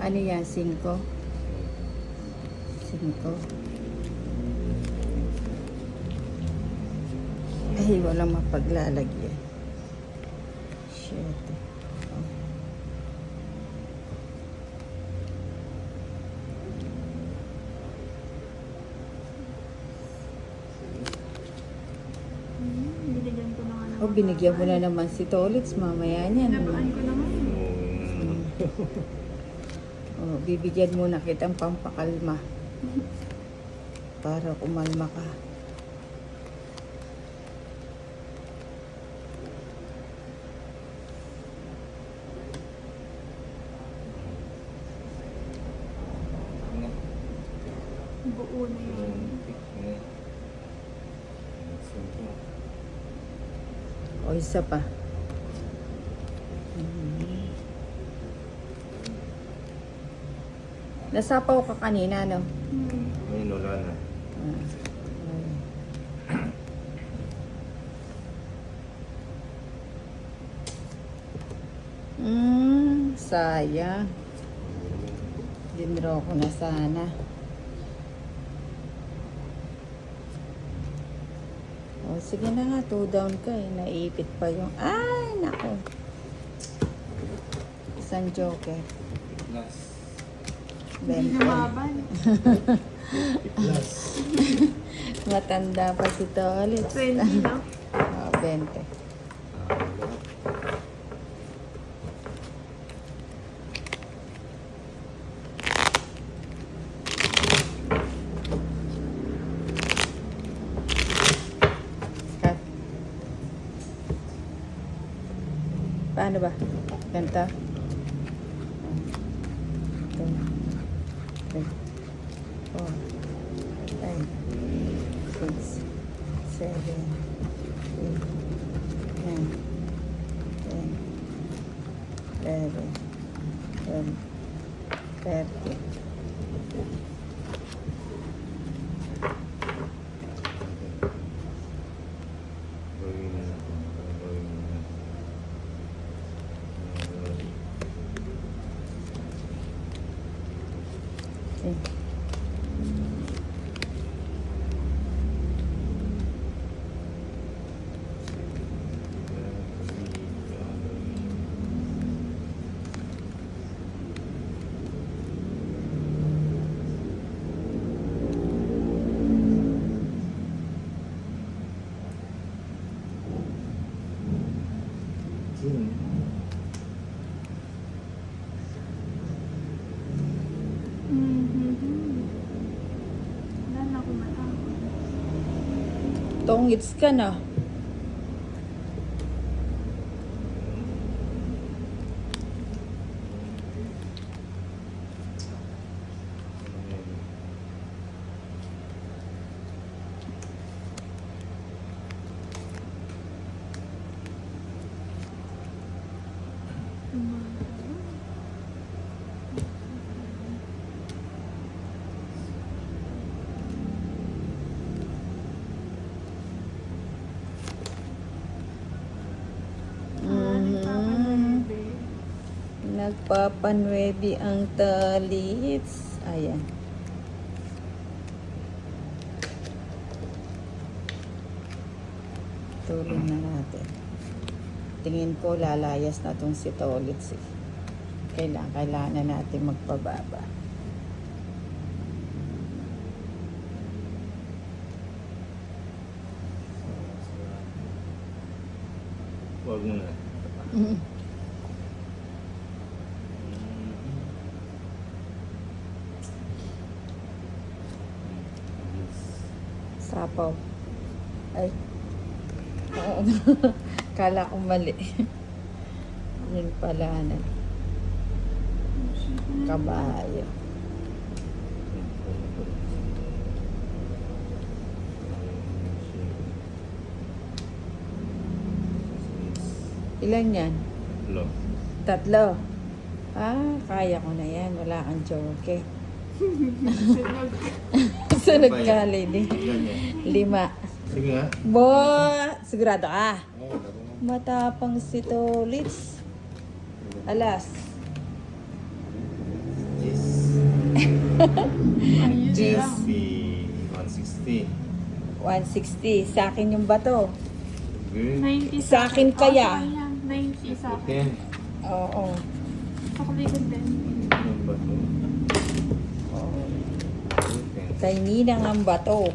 Ano yan? 5? 5. Ay, walang mapaglalagyan. 7. Binigyan ko na nga naman. Oh, binigyan mo na naman si Tolitz. Mamaya niyan. Nabaan ko naman. Oh, bibigyan mo na kitang pampakalma. Para kumalma ka. Buo na yun. O, isa pa. Nasapaw ka kanina, no? Ngayon wala na. Sayang. Dinro ko na sana. O, sige na nga. 2 down ka eh. Naipit pa yung... Ay, nako. Isang joker. Plus. Hindi 20. lumaban. Plus. Matanda pa si Tolitz. 20 lang. Oh, 20. Cut. Paano ba? Ganito? 2, 3, 4, 5, 6, 7, 8, 9, 10, 11, 12, 13. Gawin na natin. Gawin na natin. Okay. Wala na akong matapos. Tongits ka na. Nagpapanwebi ang Tolitz. Ayan. Tuloy na natin. Tingin ko lalayas na tong si Tolitz. Kailangan na natin magpababa. Huwag mo na. Sapaw. Ay. Oo. Kala ko mali. Yun pala na. Kabayo. Ilan yan? Lo. 3. Ah, kaya ko na yan. Wala kang joke. Sunog. Sunod ka, lady. 5. Sige nga. Bo, sigurado ka. Oo, laro mo. Matapang si Tolitz. Alas. Ayun lang. Jessie, 160. 160. Sa akin yung bato. Good. 90 Sa akin kaya. Oh, sa kanya. 90 sa akin. Ten. Oo. Sa kalikod din. Ano ba ito? Oo. Ten. Kay Ninang ang bato.